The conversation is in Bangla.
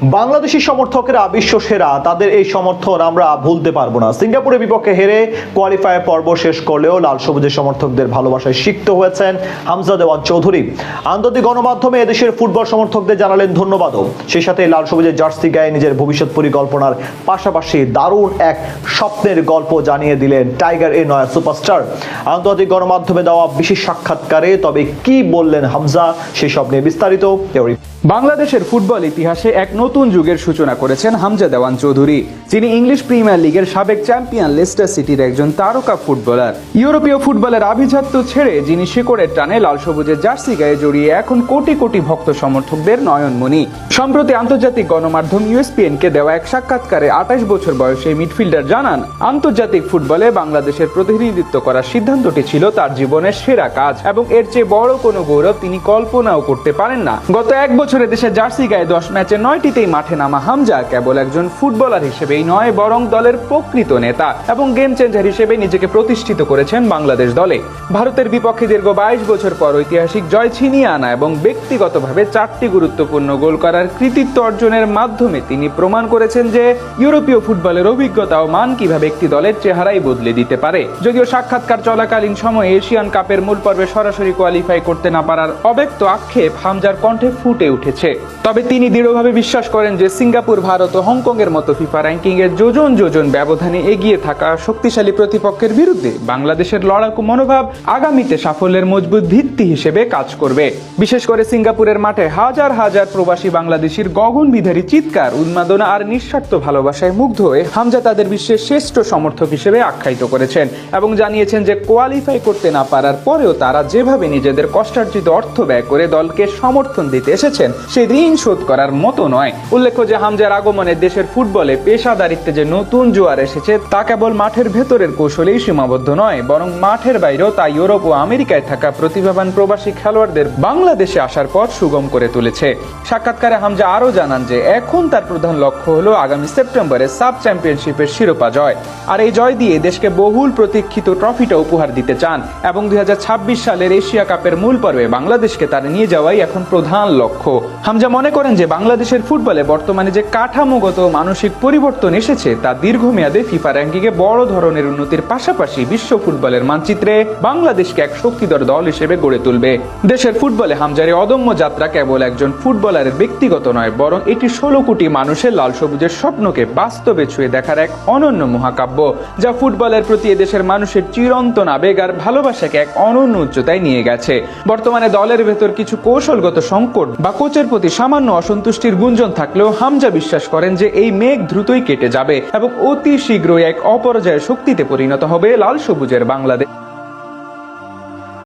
বাংলাদেশি সমর্থকেরা বিশ্ব সেরা, তাদের এই সমর্থন আমরা ভুলতে পারবো না। সিঙ্গাপুরের বিপক্ষে হেরে কোয়ালিফায়ার পর্ব শেষ করলেও লাল সবুজের সমর্থকদের ভালোবাসায় সিক্ত হয়েছেন হামজা দেওয়ান চৌধুরী। আন্তর্জাতিক গণমাধ্যমে এদেশের ফুটবল সমর্থকদের জানালেন ধন্যবাদও। সেই সাথে লাল সবুজের জার্সি গায়ে নিজের ভবিষ্যৎ পরিকল্পনার পাশাপাশি দারুণ এক স্বপ্নের গল্প জানিয়ে দিলেন টাইগার এ নয়া সুপারস্টার। আন্তর্জাতিক গণমাধ্যমে দেওয়া বিশেষ সাক্ষাৎকারে তবে কি বললেন হামজা, সেসব নিয়ে বিস্তারিত। বাংলাদেশের ফুটবল ইতিহাসে এক নতুন যুগের সূচনা করেছেন হামজা দেওয়ান চৌধুরী, যিনি ইংলিশ প্রিমিয়ার লিগের সাবেক চ্যাম্পিয়ন লেস্টার সিটির একজন তারকা ফুটবলার। ইউরোপীয় ফুটবলের আভিজাত্য ছেড়ে যিনি শিকড়ের টানে লাল সবুজের জার্সি গায়ে জড়িয়ে এখন কোটি কোটি ভক্ত সমর্থকদের নয়নমণি। সম্প্রতি আন্তর্জাতিক গণমাধ্যম ইউএসপিএনকে দেওয়া এক সাক্ষাৎকারে 28 বছর বয়সী মিডফিল্ডার জানান, আন্তর্জাতিক ফুটবলে বাংলাদেশের প্রতিনিধিত্ব করার সিদ্ধান্তটি ছিল তার জীবনের সেরা কাজ এবং এর চেয়ে বড় কোনো গৌরব তিনি কল্পনাও করতে পারেন না। গত এক বছরে দেশের জার্সি গায়ে 10 ম্যাচে 9টিতেই মাঠে নামা হামজা কেবল একজন ফুটবলার হিসেবেই নয়, বরং দলের প্রকৃত নেতা এবং গেম চেঞ্জার হিসেবে নিজেকে প্রতিষ্ঠিত করেছেন বাংলাদেশ দলে। ভারতের বিপক্ষে দীর্ঘ 22 বছর পর ঐতিহাসিক জয় ছিনিয়ে আনা এবং ব্যক্তিগতভাবে 4টি গুরুত্বপূর্ণ গোল করার কৃতিত্ব অর্জনের মাধ্যমে তিনি প্রমাণ করেছেন যে ইউরোপীয় ফুটবলের অভিজ্ঞতা ও মান কিভাবে একটি দলের চেহারাই বদলে দিতে পারে। যদিও সাক্ষাৎকার চলাকালীন সময়ে এশিয়ান কাপের মূল পর্বে সরাসরি কোয়ালিফাই করতে না পারার অব্যক্ত আক্ষেপ হামজার কণ্ঠে ফুটে উঠেছে, তবে তিনি দৃঢ়ভাবে বিশ্বাস করেন যে সিঙ্গাপুর, ভারত ও হংকং এর মতো ফিফা র্যাঙ্কিং এর যোজন ব্যবধানে এগিয়ে থাকা শক্তিশালী প্রতিপক্ষের বিরুদ্ধে বাংলাদেশের লড়াকু মনোভাব আগামীতে সাফল্যের মজবুত ভিত্তি হিসেবে কাজ করবে। বিশেষ করে সিঙ্গাপুরের মাঠে হাজার হাজার প্রবাসী বাংলাদেশির গগনবিদারী চিৎকার, উন্মাদনা আর নিঃস্বার্থ ভালোবাসায় মুগ্ধ হয়ে হামজা তাদের বিশ্বের শ্রেষ্ঠ সমর্থক হিসেবে আখ্যায়িত করেছেন এবং জানিয়েছেন যে কোয়ালিফাই করতে না পারার পরেও তারা যেভাবে নিজেদের কষ্টার্জিত অর্থ ব্যয় করে দলকে সমর্থন দিতে এসেছেন সেই ঋণ শোধ করার মতো নয়। উল্লেখ্য যে হামজার আগমনে দেশের ফুটবলে পেশাদারিত্বে যে নতুন জোয়ার এসেছে তা কেবল মাঠের ভেতরের কৌশলেই সীমাবদ্ধ নয়, বরং মাঠের বাইরেও তা ইউরোপ ও আমেরিকায় থাকা প্রতিভাবান প্রবাসী খেলোয়াড়দের বাংলাদেশে আসার পথ সুগম করে তুলেছে। সাক্ষাৎকারে হামজা আরও জানান যে এখন তার প্রধান লক্ষ্য হলো আগামী সেপ্টেম্বরে সাব চ্যাম্পিয়নশিপের শিরোপা জয়, আর এই জয় দিয়ে দেশকে বহুল প্রতীক্ষিত ট্রফিটা উপহার দিতে চান এবং 2026 সালের এশিয়া কাপের মূল পর্বে বাংলাদেশকে তার নিয়ে যাওয়াই এখন প্রধান লক্ষ্য। হামজা মনে করেন যে বাংলাদেশের ফুটবলে বর্তমানে যে কাঠামোগত মানসিক পরিবর্তন এসেছে তা দীর্ঘমেয়াদে ফিফা র্যাঙ্কিংয়ে বড় ধরনের উন্নতির পাশাপাশি বিশ্ব ফুটবলের মানচিত্রে বাংলাদেশকে এক শক্তিধর দল হিসেবে গড়ে তুলবে। দেশের ফুটবলে হামজার এই অদম্য যাত্রা কেবল একজন ফুটবলারের ব্যক্তিগত নয়, বরং এটি 16 কোটি মানুষের লাল সবুজের স্বপ্নকে বাস্তবে ছুঁয়ে দেখার এক অনন্য মহাকাব্য, যা ফুটবলের প্রতি এদেশের মানুষের চিরন্তন আবেগ আর ভালোবাসাকে এক অনন্য উচ্চতায় নিয়ে গেছে। বর্তমানে দলের ভেতর কিছু কৌশলগত সংকট বা কোচের প্রতি সামান্য অসন্তুষ্টির গুঞ্জন থাকলেও হামজা বিশ্বাস করেন যে এই মেঘ দ্রুতই কেটে যাবে এবং অতি শীঘ্রই এক অপরাজয় শক্তিতে পরিণত হবে লাল সবুজের বাংলাদেশ।